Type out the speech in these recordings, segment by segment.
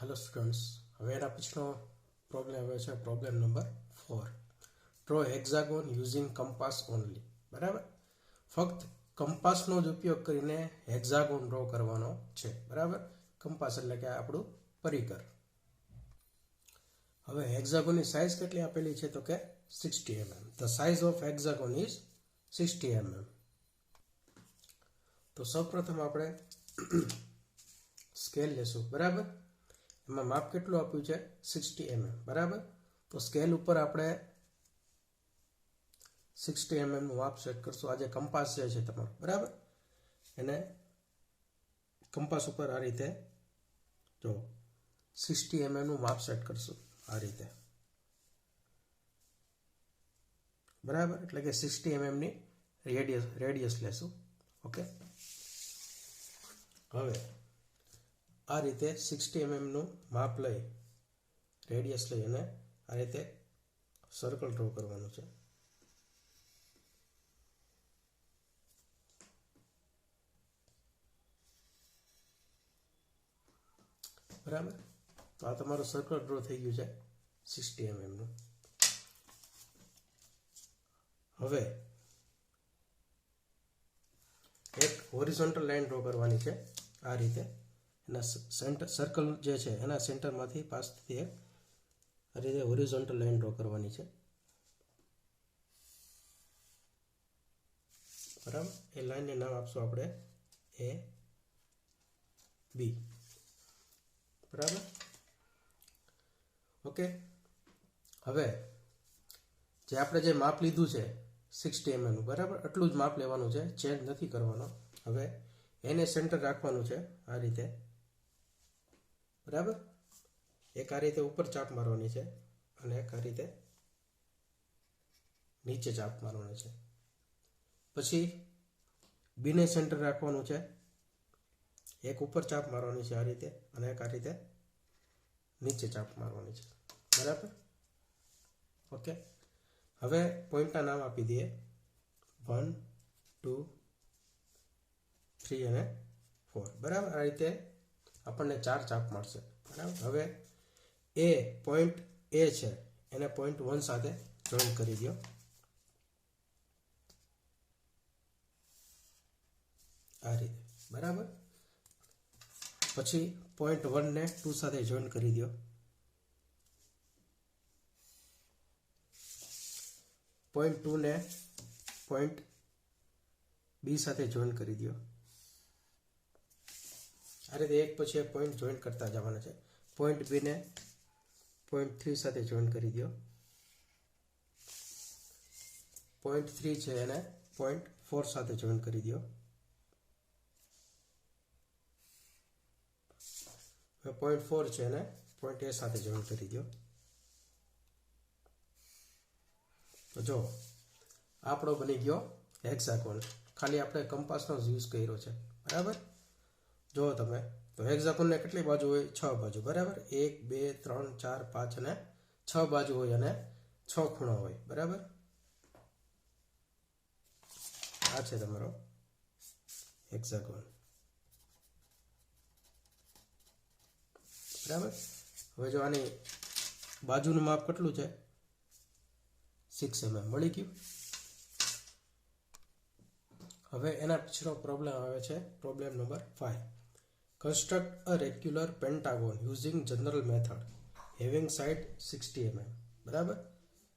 Hello students, હવે એના પછીનો પ્રોબ્લેમ આવે છે problem number 4. Draw hexagon using compass only. બરાબર, ફક્ત કંપાસનો જ ઉપયોગ કરીને હેક્ઝાગોન ડ્રો કરવાનો છે. બરાબર, કંપાસ એટલે કે આપણું પરિકર. હવે હેક્ઝાગોનની સાઇઝ કેટલી આપેલી છે તો કે 60 mm. The size of hexagon is 60 mm. તો સૌપ્રથમ આપણે સ્કેલ લેશું. બરાબર, એમાં માપ કેટલું આપ્યું છે 60 mm. બરાબર, તો સ્કેલ ઉપર આપણે 60 mm નું માપ સેટ કરશું. આ જે કંપાસ જે છે તમારું, બરાબર, એને કંપાસ ઉપર આ રીતે જો 60 mm નું માપ સેટ કરશું. આ રીતે, બરાબર, એટલે કે 60 mm ની રેડિયસ લેશું. ઓકે, હવે આ રીતે 60 mm નું માપ લઈ, રેડિયસ લઈ અને આ રીતે સર્કલ ડ્રો કરવાનું છે. બરાબર, તો આ તમારું સર્કલ ડ્રો થઈ ગયું છે 60 mm નું. હવે એક હોરિઝોન્ટલ લાઈન ડ્રો કરવાની છે. આ રીતે એના સેન્ટર સર્કલ જે છે એના સેન્ટરમાંથી પાસ થતી એક આ રીતે હોરિઝોન્ટલ લાઈન ડ્રો કરવાની છે. બરાબર, એ લાઈનને નામ આપશું આપણે એ બી. બરાબર, ઓકે. હવે જે આપણે જે માપ લીધું છે 60 mm નું, બરાબર, એટલું જ માપ લેવાનું છે, ચેન્જ નથી કરવાનો. હવે એને સેન્ટર રાખવાનું છે આ રીતે. બરાબર, એક આ રીતે ઉપર ચાપ મારવાની છે અને એક આ રીતે નીચે ચાપ મારવાની છે. પછી બીને સેન્ટર રાખવાનું છે, એક ઉપર ચાપ મારવાની છે આ રીતે અને એક આ રીતે નીચે ચાપ મારવાની છે. બરાબર, ઓકે. હવે પોઈન્ટના નામ આપી દઈએ 1, 2, 3 અને 4. બરાબર, આ રીતે આપણને 4 ચાપ મળશે. બરાબર, હવે એ પોઈન્ટ એ છે એને પોઈન્ટ 1 સાથે જોઈન કરી દો. આ રીતે, બરાબર. પછી પોઈન્ટ 1 ને 2 સાથે જોઈન કરી દો. પોઈન્ટ 2 ને પોઈન્ટ બી સાથે જોઈન કરી દો. આ રીતે એક પછી એક પોઈન્ટ જોઈન કરતા જવાના છે. પોઈન્ટ બી ને પોઈન્ટ 3 સાથે જોઈન કરી દો. પોઈન્ટ 3 છે એને પોઈન્ટ 4 સાથે જોઈન કરી દો. હવે પોઈન્ટ 4 છે એને પોઈન્ટ એ સાથે જોઈન કરી દો. તો જો આપણો બની ગયો હેક્ઝાગોન. ખાલી આપણે કંપાસનો જ યુઝ કર્યો છે. બરાબર, જો તમે તો હેક્ઝાગોનને કેટલી બાજુ હોય? 6 બાજુ. બરાબર, 1, 2, 3, 4, 5 અને 6 બાજુ હોય અને 6 ખૂણા હોય. બરાબર, આ છે તમારો હેક્ઝાગોન. બરાબર, હવે જો આની બાજુનું માપ કેટલું છે? 6 mm. મળી ગયું. હવે એના પછીનો પ્રોબ્લેમ આવે છે problem number 5. Construct a regular pentagon using general method having side 60 mm. બરાબર,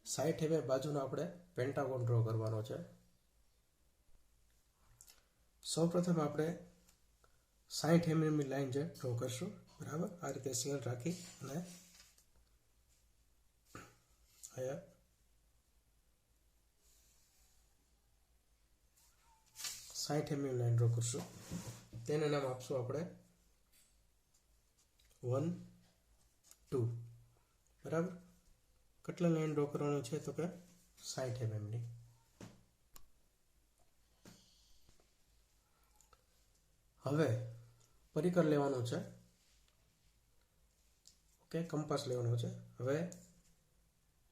60 mm બાજુનો આપણે પેન્ટાગોન ડ્રો કરવાનો છે. સૌપ્રથમ આપણે 60 mm ની લાઈન જે ડ્રો કરશું. બરાબર, આ રીતે સ્કેલ રાખી અને અહીંયા 60 mm લાઈન ડ્રો કરશું. તેને નામ આપશું આપણે 1, 2. બરાબર, કેટલા લાઈન ડ્રો કરવાનું છે તો કે 60 mm ની. હવે પરિકર લેવાનું છે. ઓકે, કંપાસ લેવાનું છે. હવે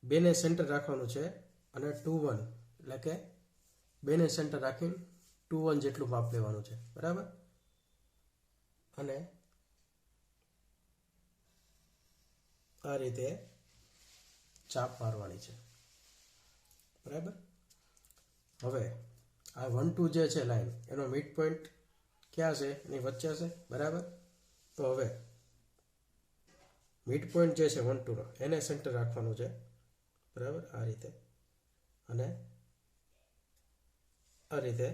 બેને સેન્ટર રાખવાનું છે અને 2, 1 એટલે કે બેને સેન્ટર રાખીને 2, 1 જેટલું માપ લેવાનું છે. બરાબર, અને આ રીતે ચાપ મારવાની છે, બરાબર. હવે આ 1 2 જે છે લાઈન, એનો મિડ પોઈન્ટ ક્યાં છે? એની વચ્ચે છે, બરાબર. તો હવે મિડ પોઈન્ટ જે છે 1 2 નો, એને સેન્ટર રાખવાનું છે, બરાબર. આ રીતે અને આ રીતે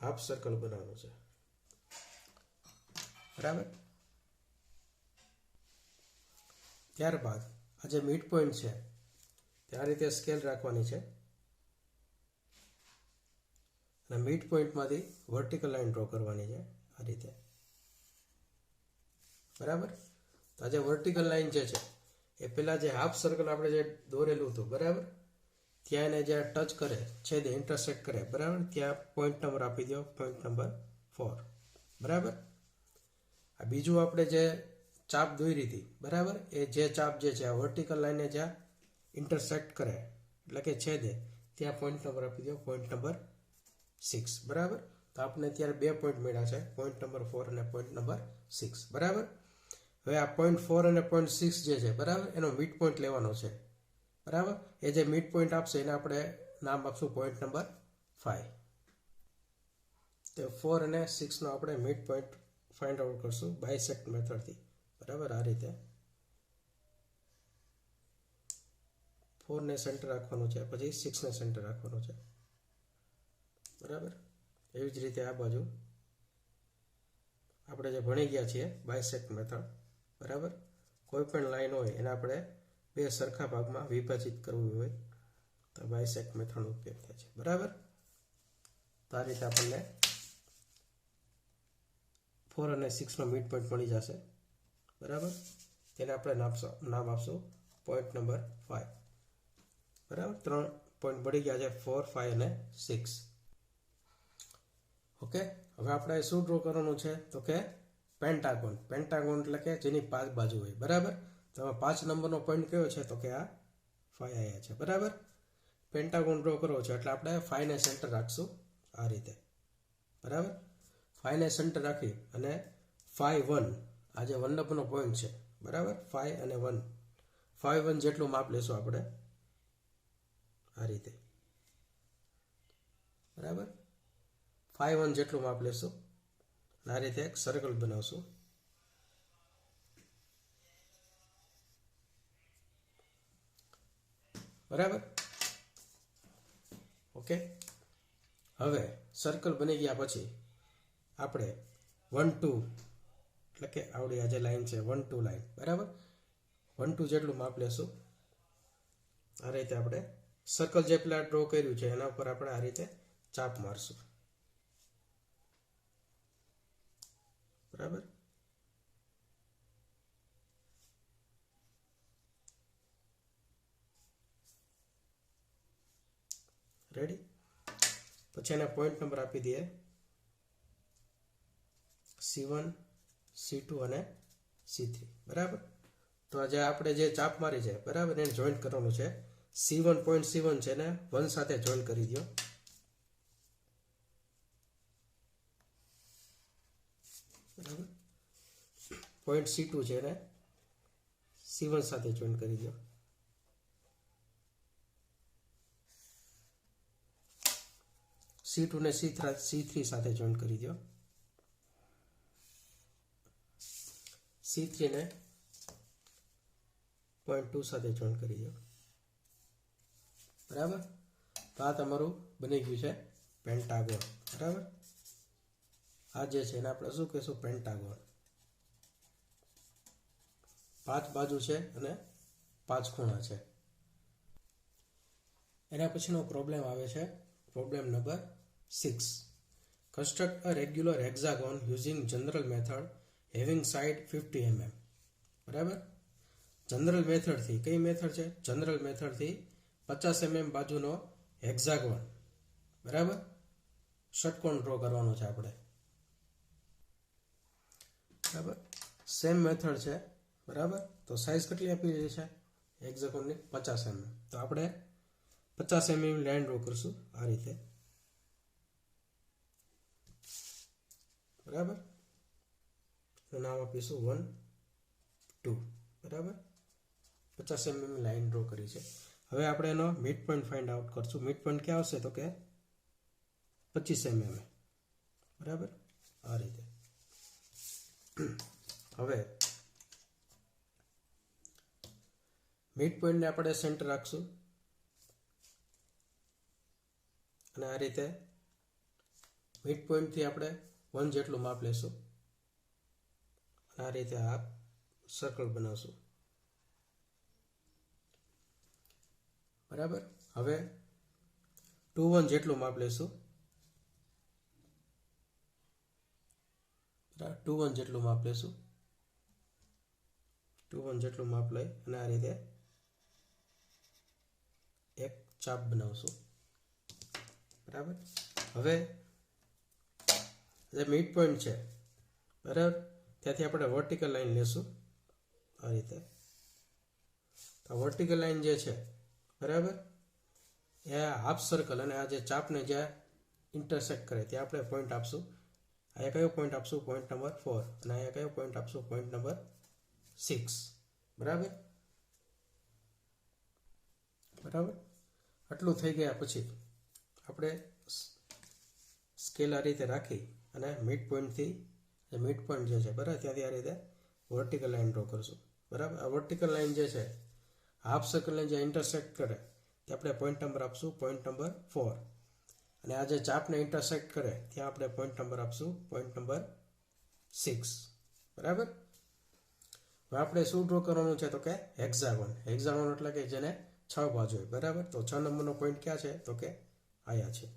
હાફ સર્કલ બનાવવાનું છે, બરાબર. ત્યારબાદ આ જે મિડ પોઈન્ટ છે તે આ રીતે સ્કેલ રાખવાની છે અને મિડ પોઈન્ટમાંથી વર્ટિકલ લાઈન ડ્રો કરવાની છે, આ રીતે, બરાબર. તો આ જે વર્ટિકલ લાઈન જે છે એ પેલા જે હાફ સર્કલ આપણે જે દોરેલું હતું, બરાબર, ત્યાં એને જ્યાં ટચ કરે, છેદે, ઇન્ટરસેક્ટ કરે, બરાબર, ત્યાં પોઈન્ટ નંબર આપી દો, પોઈન્ટ નંબર 4, બરાબર. આ બીજું આપણે જે ચાપ દોરી હતી, બરાબર, એ જે ચાપ જે છે આ વર્ટિકલ લાઈને જ્યાં ઇન્ટરસેક્ટ કરે એટલે કે છેદે, ત્યાં પોઈન્ટ નંબર આપી દો, પોઈન્ટ નંબર 6, બરાબર. તો આપણે અત્યારે 2 પોઈન્ટ મળ્યા છે, પોઈન્ટ નંબર 4 અને પોઈન્ટ નંબર 6, બરાબર. હવે આ પોઈન્ટ 4 અને પોઈન્ટ 6 જે છે, બરાબર, એનો મિડ પોઈન્ટ લેવાનો છે, બરાબર. એ જે મિડ પોઈન્ટ આપશે એને આપણે નામ આપશું પોઈન્ટ નંબર 5. તો 4 અને 6 નો આપણે મિડ પોઈન્ટ ફાઇન્ડ આઉટ કરશું બાયસેક્ટ મેથડથી, બરાબર. આ રીતે 4 ને સેન્ટર રાખવાનું છે, પછી 6 ને સેન્ટર રાખવાનું છે, બરાબર. એવી જ રીતે આ બાજુ આપણે જે ભણી ગયા છીએ બાયસેક્ટ મેથડ, બરાબર. કોઈ પણ લાઈન હોય એને આપણે 2 સરખા ભાગમાં વિભાજિત કરવું હોય તો બાયસેક્ટ મેથડનો ઉપયોગ થાય છે, બરાબર. તો આ રીતે આપણને 4 અને 6 નો મિડ પોઈન્ટ મળી જશે, બરાબર. તેને આપણે નામ આપશું પોઈન્ટ નંબર 5, બરાબર. 3 પોઈન્ટ મળી ગયા છે, 4 5 અને 6. ઓકે. હવે આપણે શું ડ્રો કરવાનું છે તો કે પેન્ટાગોન. પેન્ટાગોન એટલે કે જેની 5 બાજુ હોય, બરાબર. તો 5 નંબરનો પોઈન્ટ કયો છે તો કે આ 5 આયા છે, બરાબર. પેન્ટાગોન ડ્રો કરવો છે એટલે આપણે 5 ને સેન્ટર રાખશું, આ રીતે, બરાબર. 5 ને સેન્ટર રાખી અને 5 1, આ જે 1 નંબરનો પોઈન્ટ છે, બરાબર, 5 અને 1, 5 1 જેટલું માપ લેશું આપણે, આ રીતે, બરાબર. 5 1 જેટલું માપ લેશું અને આ રીતે એક સર્કલ બનાવશું, બરાબર. ઓકે. હવે સર્કલ બની ગયા પછી આપણે 1 2 એટલે કે આવડી આ જે લાઈન છે 1 2 લાઈન, બરાબર, 1 2 જેટલું માપ લેશું. આ રીતે આપણે સર્કલ જે પેલા ડ્રો કર્યું છે એના ઉપર આપણે આ રીતે ચાપ મારશું, બરાબર. રેડી. પછી એને પોઈન્ટ નંબર આપી દઈએ C1 C2 અને C3, બરાબર. તો આજે આપણે જે ચાપ મારી છે, બરાબર, એને જોઈન્ટ કરવાનું છે. C1 પોઈન્ટ C1 છે ને 1 સાથે જોઈન્ટ કરી દો, બરાબર. પોઈન્ટ C2 છે ને C1 સાથે જોઈન્ટ કરી દો, C2 ને C3 સાથે જોઈન્ટ કરી દો, C3 ને પોઈન્ટ 2 સાથે જોઈન્ટ કરી દો, બરાબર. તો આ તમારું બની ગયું છે પેન્ટાગોન, બરાબર. આ જે છે એને આપણે શું કહીશું? પેન્ટાગોન. 5 બાજુ છે અને 5 ખૂણા છે. એના પછીનો પ્રોબ્લેમ આવે છે problem number 6. Construct a regular hexagon using general method having side 50 mm, બરાબર. જનરલ મેથડથી, કઈ મેથડ છે? જનરલ મેથડથી 50 mm બાજુનો હેક્ઝાગોન, બરાબર, ષટકોણ ડ્રો કરવાનો છે આપણે, બરાબર. સેમ મેથડ છે, બરાબર. તો સાઇઝ કેટલી આપેલી છે હેક્ઝાગોનની? 50 mm. તો આપણે 50 mm લાઈન ડ્રો કરશું આ રીતે, બરાબર. નામ આપીશું 1 2 બરાબર 50 mm લાઈન ડ્રો કરી છે. હવે આપણે એનો મિડ પોઈન્ટ ફાઇન્ડ આઉટ કરશું. મિડ પોઈન્ટ ક્યાં આવશે તો કે 25 mm બરાબર આ રીતે. હવે મિડ પોઈન્ટને આપણે સેન્ટર રાખશું અને આ રીતે મિડ પોઈન્ટથી આપણે 1 જેટલું માપ લેશું. આ રીતે આ સર્કલ બનાવશું બરાબર. હવે 2 1 જેટલું માપ લેશું. 2 1 જેટલું માપ લેશું. 2 1 જેટલું માપ લઈ અને આ રીતે એક ચાપ બનાવશું બરાબર. હવે જે મિડ પોઈન્ટ છે બરાબર ત્યાંથી આપણે વર્ટિકલ લાઈન લેશું આ રીતે. તો વર્ટિકલ લાઈન જે છે બરાબર એ હાફ સર્કલ અને આ જે ચાપને જ્યાં ઇન્ટરસેક્ટ કરે ત્યાં આપણે પોઈન્ટ આપશું. અહીંયા કયો પોઈન્ટ આપશું? પોઈન્ટ નંબર 4 અને અહીંયા કયો પોઈન્ટ આપશું? પોઈન્ટ નંબર 6 બરાબર. આટલું થઈ ગયા પછી આપણે સ્કેલ આ રીતે રાખી અને મિડ પોઈન્ટથી મિડ પોઈન્ટ જે છે બરાબર ત્યાંથી આ રીતે વર્ટિકલ લાઈન ડ્રો કરશું બરાબર. આ વર્ટિકલ લાઈન જે છે હાફ સર્કલને જે ઇન્ટરસેક્ટ કરે તે આપણે પોઈન્ટ નંબર આપશું પોઈન્ટ નંબર 4 અને આ જે ચાપને ઇન્ટરસેક્ટ કરે ત્યાં આપણે પોઈન્ટ નંબર આપશું પોઈન્ટ નંબર 6 બરાબર. હવે આપણે શું ડ્રો કરવાનું છે તો કે હેક્ઝાગોન. હેક્ઝાગોન એટલે કે જેને 6 બાજુ હોય બરાબર. તો 6 નંબરનો પોઈન્ટ ક્યાં છે તો કે આયા છે.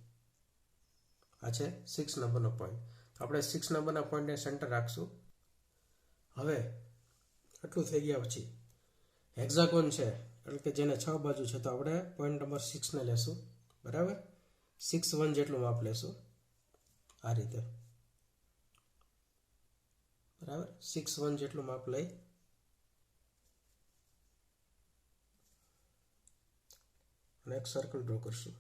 આ છે 6 નંબરનો પોઈન્ટ. તો આપણે 6 નંબરના પોઈન્ટને સેન્ટર રાખશું. હવે આટલું થઈ ગયા પછી હેક્ઝાગોન છે એટલે કે જેને 6 બાજુ છે તો આપણે પોઈન્ટ નંબર 6 ને લેશું બરાબર. 6 1 જેટલું માપ લેશું આ રીતે બરાબર. 6 1 જેટલું માપ લઈ અને એક સર્કલ ડ્રો કરશું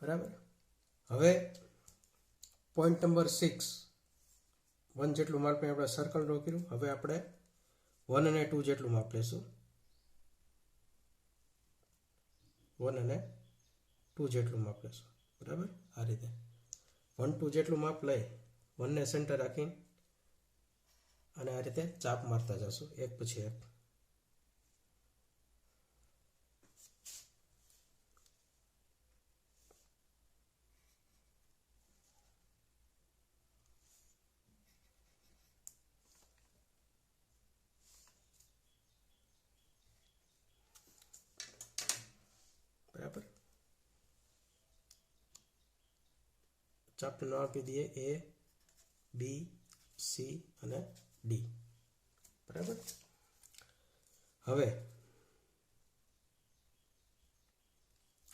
બરાબર. હવે પોઈન્ટ નંબર 6 1 જેટલું માપ આપણે સર્કલ ડ્રો કર્યું. હવે આપણે 1 અને 2 જેટલું માપ લેશું. 1 અને 2 જેટલું માપ લેશું બરાબર આ રીતે 1 2 જેટલું માપ લઈ 1 ને સેન્ટર રાખીને અને આ રીતે ચાપ મારતા જશું એક પછી એક બરાબર. ચાપનું નામ આપી દઈએ A B C અને D બરાબર. હવે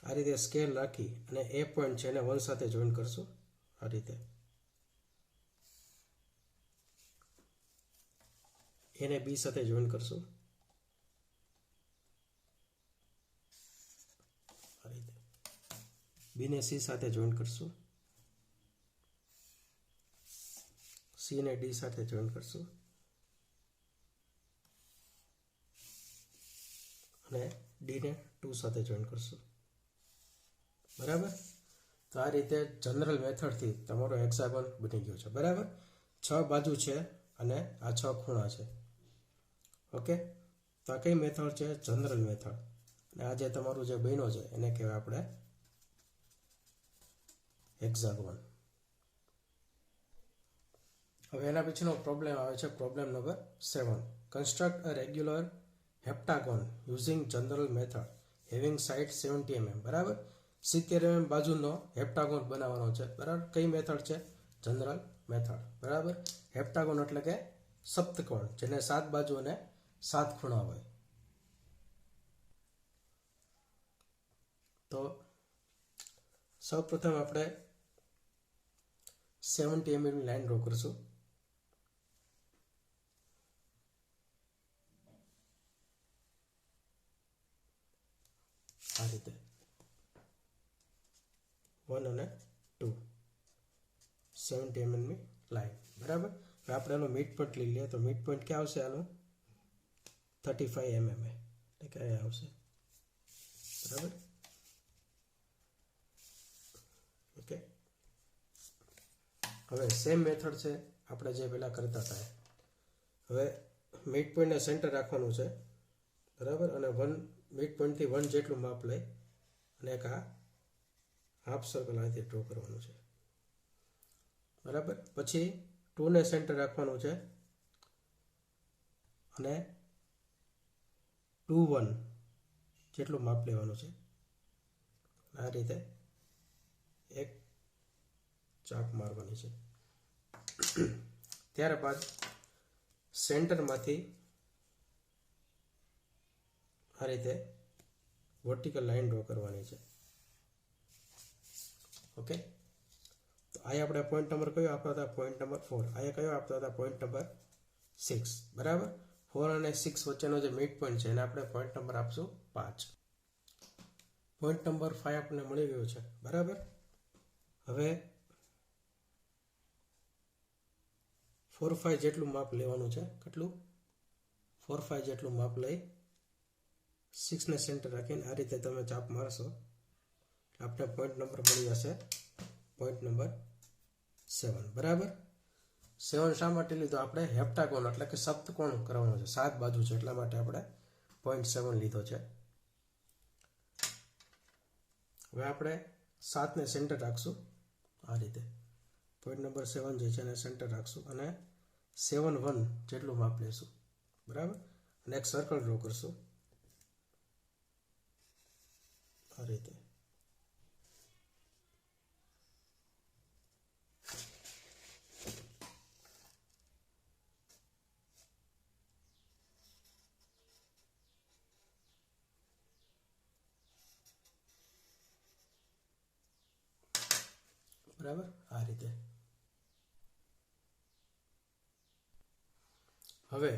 આ રીતે સ્કેલ રાખી અને A પોઈન્ટ છે એને 1 સાથે જોઈન કરશું આ રીતે. એને B સાથે જોઈન કરશું આ રીતે. B ને C સાથે જોઈન કરશું. C ને D સાથે જોઈન કરશું અને D ને 2 સાથે જોઈન કરશું બરાબર. તો આ રીતે જનરલ મેથડથી તમારો હેક્સાગોન બની ગયો છે બરાબર. 6 બાજુ છે અને આ 6 ખૂણા છે ઓકે. તો આ કઈ મેથડ છે? General method. અને આ જે તમારું જે બન્યો છે એને કહેવાય આપણે હેક્સાગોન. હવે એના પછીનો પ્રોબ્લેમ આવે છે problem number 7. Construct a regular heptagon using general method having side 70 mm બરાબર. 70 mm બાજુનો હેપ્ટાગોન બનાવવાનો છે બરાબર. કઈ મેથડ છે? જનરલ મેથડ બરાબર. હેપ્ટાગોન એટલે કે સપ્તકોણ જેને 7 બાજુ અને 7 ખૂણા હોય. તો સૌપ્રથમ આપણે 70 mm લાઈન ડ્રો કરશું આ રીતે 1 અને 2 70 mm લાઈન. બરાબર. હવે આપણે એનો મિડ પોઈન્ટ લઈ લઈએ તો મિડ પોઈન્ટ ક્યાં આવશે આનું 35 mm એટલે કે આવશે. બરાબર. ઓકે. હવે સેમ મેથડ છે આપણે જે પહેલાં કરતા હતા. હવે મિડ પોઈન્ટને સેન્ટર રાખવાનું છે. બરાબર. અને મિડ પોઈન્ટથી 1 જેટલું માપ લઈ અને એક આ હાફ સર્કલ અહીંથી ડ્રો કરવાનું છે. બરાબર. પછી 2 ને સેન્ટર રાખવાનું છે અને 2 1 જેટલું માપ લેવાનું છે. આ રીતે એક ચાપ મારવાની છે. ત્યારબાદ સેન્ટરમાંથી આ રીતે વર્ટિકલ લાઈન ડ્રો કરવાની છે. ઓકે. તો અહીંયા આપણે પોઈન્ટ નંબર કયો આપતા હતા? Point number 4. અહીંયા કયો આપતા હતા? Point number 6. બરાબર. 4 અને 6 વચ્ચેનો જે મિડ પોઈન્ટ છે એને આપણે પોઈન્ટ નંબર આપશું 5. પોઈન્ટ નંબર 5 આપણને મળી ગયો છે. બરાબર. હવે 4 5 જેટલું માપ લેવાનું છે. કેટલું? 4 5 જેટલું માપ લઈ 6 ને સેન્ટર રાખીને આ રીતે તમે ચાપ મારશો આપણે પોઈન્ટ નંબર મળી જશે પોઈન્ટ નંબર 7. બરાબર. 7 શા માટે લીધો? આપણે હેપ્ટાગોન એટલે કે સપ્તકોણ કરવાનો છે. 7 બાજુ છે એટલા માટે આપણે પોઈન્ટ 7 લીધો છે. હવે આપણે 7 ને સેન્ટર રાખશું આ રીતે. પોઈન્ટ નંબર 7 જે છે એને સેન્ટર રાખશું અને 7 1 જેટલું માપ લેશું. બરાબર. અને એક સર્કલ ડ્રો કરશું આ રીતે. બરાબર. આ રીતે. હવે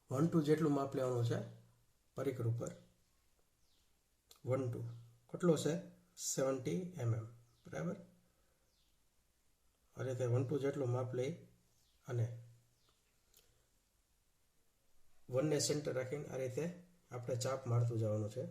1 2 જેટલું માપ લેવાનું છે પરિકર ઉપર. 1 2 કેટલો છે? 70 mm. બરાબર. આ રીતે 1 2 જેટલું માપ લઈ અને 1 ને સેન્ટર રાખીને આ રીતે આપણે ચાપ મારતું જવાનું છે.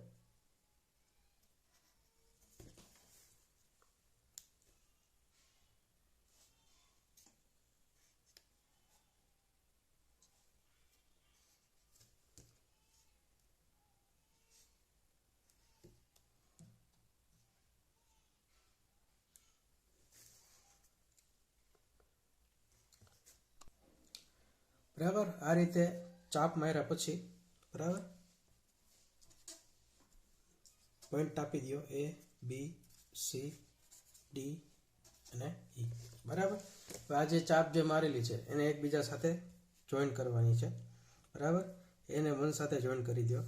બરાબર. આ રીતે ચાપ માર્યા પછી બરાબર પોઈન્ટ આપી દો A B C D અને E. બરાબર. આ જે ચાપ જે મારેલી છે એને એકબીજા સાથે જોઈન કરવાની છે. બરાબર. એને 1 સાથે જોઈન કરી દો,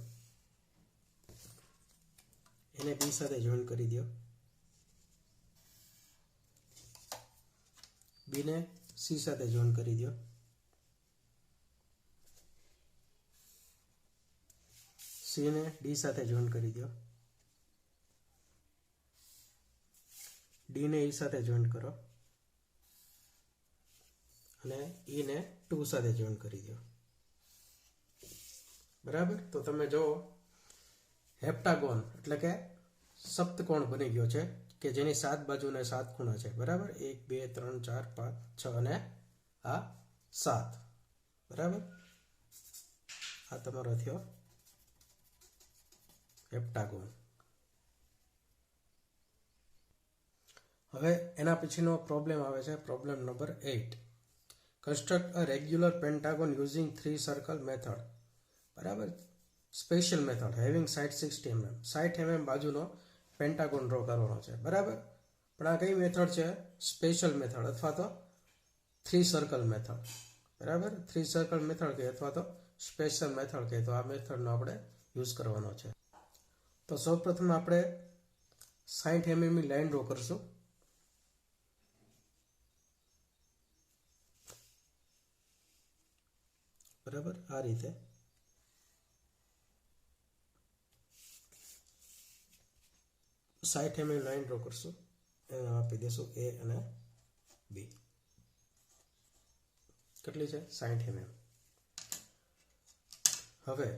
એને B સાથે જોઈન કરી દો, B ને C સાથે જોઈન કરી દો, C ને D સાથે જોઈન કરી દો, D ને E સાથે જોઈન કરો અને E ને 2 સાથે જોઈન કરી દો. બરાબર. તો તમે જો હેપ્ટાગોન એટલે કે સપ્તકોણ બની ગયો છે કે જેની 7 બાજુ અને 7 ખૂણા છે. બરાબર. 1 2 3 4 5 6 અને આ 7. બરાબર. આ તમારો થયો હેપ્ટાગોન. હવે એના પછીનો પ્રોબ્લેમ આવે છે problem number 8. Construct a regular pentagon using 3 circle method. બરાબર. Special method having side 60 mm. 60 mm બાજુનો પેન્ટાગોન ડ્રો કરવાનો છે. બરાબર. પણ આ કઈ મેથડ છે? સ્પેશિયલ મેથડ અથવા તો 3 સર્કલ મેથડ. બરાબર. 3 સર્કલ મેથડ કે અથવા તો સ્પેશિયલ મેથડ કે તો આ મેથડનો આપણે યુઝ કરવાનો છે. તો સૌપ્રથમ આપણે 60 mm ની લાઈન ડ્રો કરશું. બરાબર. આ રીતે 60 mm લાઈન ડ્રો કરશું. એને આપી દઈશું એ અને બી. કેટલી છે? 60 mm. હવે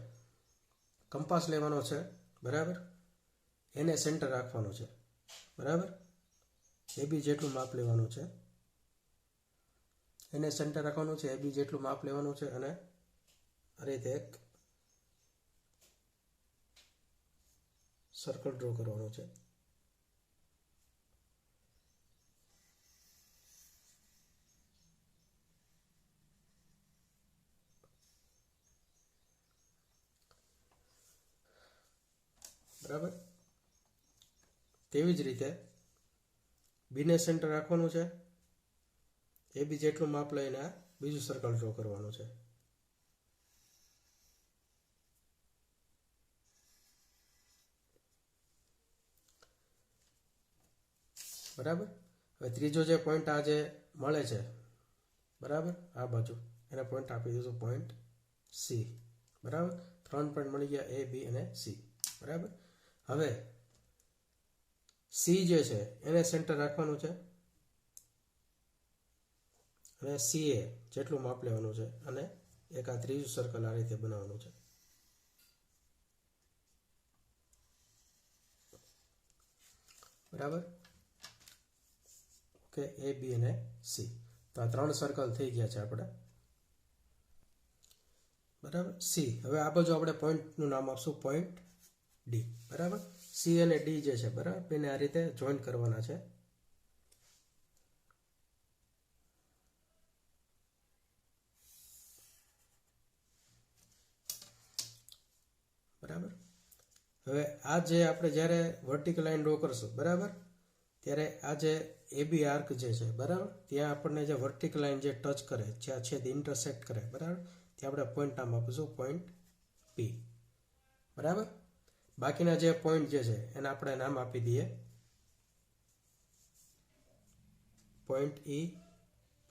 કંપાસ લેવાનો છે, બરાબર, એને સેન્ટર રાખવાનું છે, બરાબર. એ બી જેટલું માપ લેવાનું છે, એને સેન્ટર રાખવાનું છે, એ બી જેટલું માપ લેવાનું છે, અને આ રીતે એક સર્કલ ડ્રો કરવાનું છે. બરાબર. તેવી જ રીતે બીને સેન્ટર રાખવાનું છે, એ બી જેટલું માપ લઈને આ બીજું સર્કલ ડ્રો કરવાનું છે. બરાબર. હવે ત્રીજો જે પોઈન્ટ આ જે મળે છે, બરાબર, આ બાજુ એને પોઈન્ટ આપી દઈશું પોઈન્ટ સી. બરાબર. 3 પોઈન્ટ મળી ગયા, એ બી અને સી. બરાબર. હવે સી જે છે એને સેન્ટર રાખવાનું છે, અને સી એ જેટલું માપ લેવાનું છે, અને એક આ ત્રીજું સર્કલ આ રીતે બનાવવાનું છે. બરાબર. ઓકે, એ બી અને સી. તો આ 3 સર્કલ થઈ ગયા છે આપણે. બરાબર. સી. હવે આ બાજુ આપણે પોઈન્ટનું નામ આપશું પોઈન્ટ ડી. બરાબર. સી અને ડી જે છે, બરાબર, એને આ રીતે જોઈન્ટ કરવાના છે. બરાબર. હવે આ જે આપણે જ્યારે વર્ટિકલ લાઈન ડ્રો કરશું, બરાબર, ત્યારે આ જે એબી આર્ક જે છે, બરાબર, ત્યાં આપણને જે વર્ટિકલ લાઈન જે ટચ કરે, જ્યાં છેદ ઇન્ટરસેક્ટ કરે, બરાબર, ત્યાં આપણે પોઈન્ટ નામ આપીશું પોઈન્ટ પી. બરાબર. બાકીના જે પોઈન્ટ જે છે એને આપણે નામ આપી દઈએ પોઈન્ટ ઈ,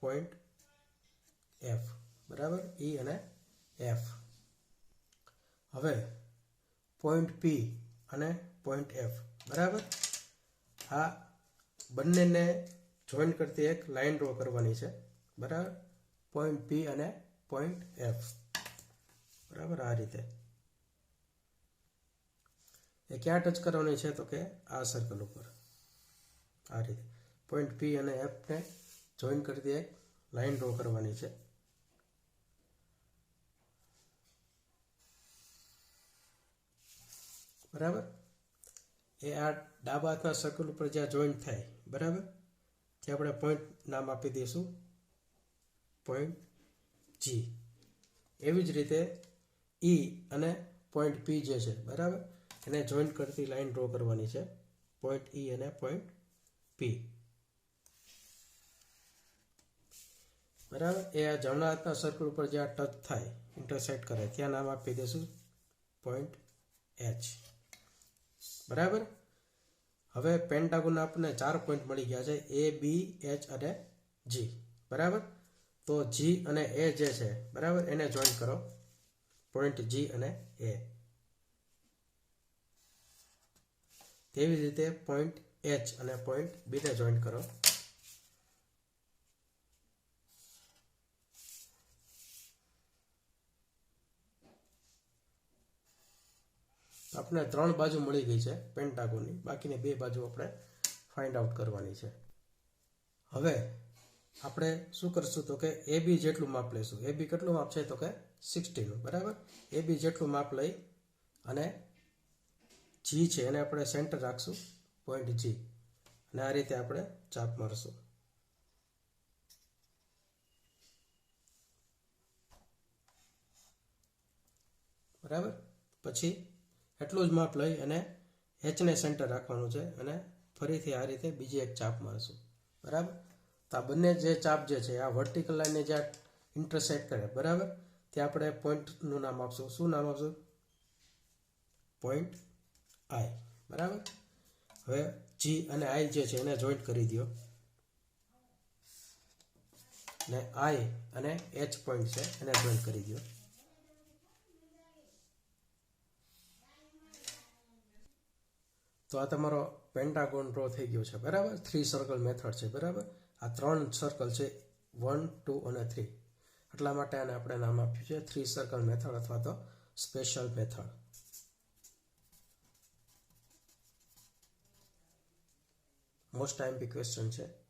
પોઈન્ટ એફ. બરાબર. ઈ અને એફ. હવે પોઈન્ટ પી અને પોઈન્ટ એફ, બરાબર, આ બંનેને જોઈન કરતી એક લાઈન ડ્રો કરવાની છે. બરાબર. પોઈન્ટ પી અને પોઈન્ટ એફ. બરાબર. આ રીતે એ ક્યાં ટચ કરવાની છે? તો કે આ સર્કલ ઉપર. આ રીતે પોઈન્ટ પી અને એફને જોઈન કરતી એક લાઈન ડ્રો કરવાની છે. બરાબર. એ આ ડાબા હાથના સર્કલ ઉપર જ્યાં જોઈન્ટ થાય, બરાબર, ત્યાં આપણે પોઈન્ટ નામ આપી દઈશું પોઈન્ટ જી. એવી જ રીતે ઈ અને પોઈન્ટ પી જે છે, બરાબર, એને જોઈન્ટ કરતી લાઈન ડ્રો કરવાની છે, પોઈન્ટ ઈ અને પોઈન્ટ પી. બરાબર. એ આ જમણા હાથના સર્કલ ઉપર જ્યાં ટચ થાય, ઇન્ટરસેક્ટ કરે, ત્યાં નામ આપી દઈશું પોઈન્ટ એચ. બરાબર. હવે પેન્ટાગોન આપણને 4 પોઈન્ટ મળી ગયા છે, એ બી એચ અને જી. બરાબર. તો જી અને એ જે છે, બરાબર, એને જોઈન કરો પોઈન્ટ જી અને એ. તેવી રીતે પોઈન્ટ એચ અને પોઈન્ટ બી ને જોઈન કરો. આપણે 3 બાજુ મળી ગઈ છે પેન્ટાગોનની, બાકીની 2 બાજુ આપણે ફાઇન્ડ આઉટ કરવાની છે. હવે આપણે શું કરશું? તો કે એ બી જેટલું માપ લઈશું. એ બી કેટલું માપ છે? તો કે 60નું. બરાબર. એ બી જેટલું માપ લઈ અને જી છે એને આપણે સેન્ટર રાખશું પોઈન્ટ જી, અને આ રીતે આપણે ચાપ મારશું. બરાબર. પછી એટલું જ માપ લઈ અને એચને સેન્ટર રાખવાનું છે, અને ફરીથી આ રીતે બીજી એક ચાપ મારશું. બરાબર. તો આ બંને જે ચાપ જે છે, આ વર્ટિકલ લાઈનને જ્યાં ઇન્ટરસેક્ટ કરે, બરાબર, ત્યાં આપણે પોઈન્ટનું નામ આપશું. શું નામ આપશું? પોઈન્ટ આઈ. બરાબર. હવે જી અને આઈ જે છે એને જોઈન્ટ કરી દો, ને આઈ અને એચ પોઈન્ટ છે એને જોઈન્ટ કરી દો. તો આ તમારો પેન્ટાગોન ડ્રો થઈ ગયો છે, બરાબર. 3 સર્કલ મેથડ છે, બરાબર. આ 3 સર્કલ છે, 1, 2 અને 3. એટલા માટે આને આપણે નામ આપ્યું છે 3 સર્કલ મેથડ અથવા તો સ્પેશિયલ મેથડ. મોસ્ટ ટાઈમ્પી ક્વેશ્ચન છે.